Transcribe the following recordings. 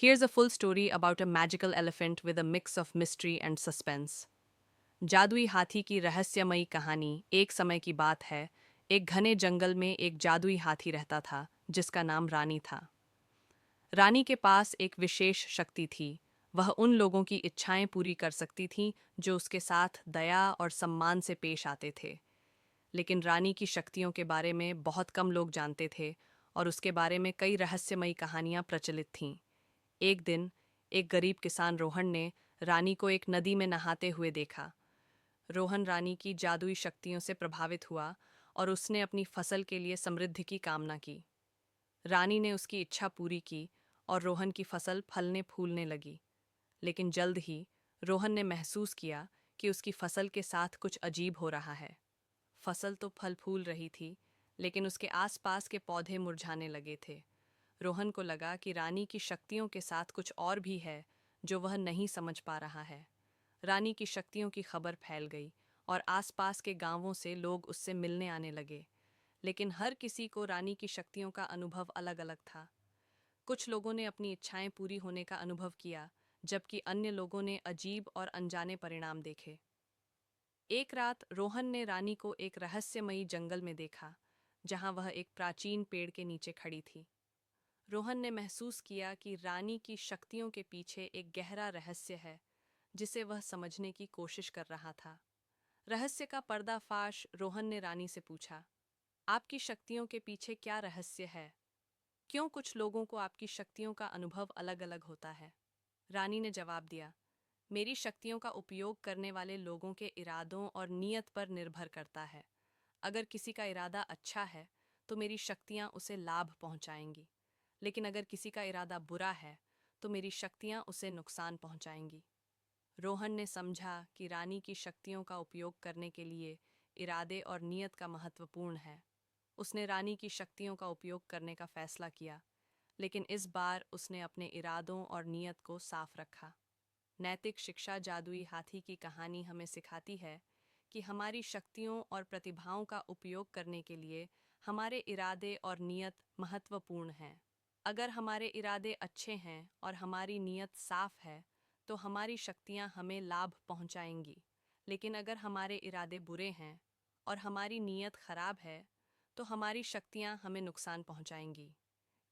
Here's a full story about a magical elephant with a mix of mystery and suspense. जादुई हाथी की रहस्यमयी कहानी। एक समय की बात है। एक घने जंगल में एक जादुई हाथी रहता था जिसका नाम रानी था। रानी के पास एक विशेष शक्ति थी। वह उन लोगों की इच्छाएं पूरी कर सकती थी जो उसके साथ दया और सम्मान से पेश आते थे। लेकिन रानी की शक्तियों के बारे में बहुत कम लोग जानते थे और उसके बारे में कई रहस्यमयी कहानियां प्रचलित थीं। एक दिन एक गरीब किसान रोहन ने रानी को एक नदी में नहाते हुए देखा। रोहन रानी की जादुई शक्तियों से प्रभावित हुआ और उसने अपनी फसल के लिए समृद्धि की कामना की। रानी ने उसकी इच्छा पूरी की और रोहन की फसल फलने फूलने लगी। लेकिन जल्द ही रोहन ने महसूस किया कि उसकी फसल के साथ कुछ अजीब हो रहा है। फसल तो फल फूल रही थी, लेकिन उसके आसपास के पौधे मुरझाने लगे थे। रोहन को लगा कि रानी की शक्तियों के साथ कुछ और भी है जो वह नहीं समझ पा रहा है। रानी की शक्तियों की खबर फैल गई और आसपास के गांवों से लोग उससे मिलने आने लगे। लेकिन हर किसी को रानी की शक्तियों का अनुभव अलग-अलग था। कुछ लोगों ने अपनी इच्छाएं पूरी होने का अनुभव किया, जबकि अन्य लोगों ने अजीब और अनजाने परिणाम देखे। एक रात रोहन ने रानी को एक रहस्यमयी जंगल में देखा, जहां वह एक प्राचीन पेड़ के नीचे खड़ी थी। रोहन ने महसूस किया कि रानी की शक्तियों के पीछे एक गहरा रहस्य है, जिसे वह समझने की कोशिश कर रहा था। रहस्य का पर्दाफाश रोहन ने रानी से पूछा, आपकी शक्तियों के पीछे क्या रहस्य है? क्यों कुछ लोगों को आपकी शक्तियों का अनुभव अलग-अलग होता है? रानी ने जवाब दिया, मेरी शक्तियों का उपयोग करने वाले लोगों के इरादों और नीयत पर निर्भर करता है। अगर किसी का इरादा अच्छा है, तो मेरी शक्तियां उसे लाभ पहुंचाएंगी। लेकिन अगर किसी का इरादा बुरा है, तो मेरी शक्तियां उसे नुकसान पहुंचाएंगी। रोहन ने समझा कि रानी की शक्तियों का उपयोग करने के लिए इरादे और नीयत का महत्वपूर्ण है। उसने रानी की शक्तियों का उपयोग करने का फैसला किया, लेकिन इस बार उसने अपने इरादों और नीयत को साफ रखा। नैतिक शिक्षा जादुई हाथी की कहानी हमें सिखाती है कि हमारी शक्तियों और प्रतिभाओं का उपयोग करने के लिए हमारे इरादे और नीयत महत्वपूर्ण हैं। अगर हमारे इरादे अच्छे हैं और हमारी नीयत साफ है, तो हमारी शक्तियां हमें लाभ पहुंचाएंगी। लेकिन अगर हमारे इरादे बुरे हैं और हमारी नीयत खराब है, तो हमारी शक्तियां हमें नुकसान पहुंचाएंगी।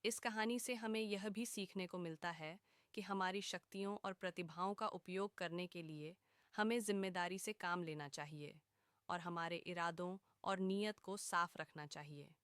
इस कहानी से हमें यह भी सीखने को मिलता है कि हमारी शक्तियों और प्रतिभाओं का उपयोग करने के लिए हमें जिम्मेदारी से काम लेना चाहिए और हमारे इरादों और नीयत को साफ रखना चाहिए।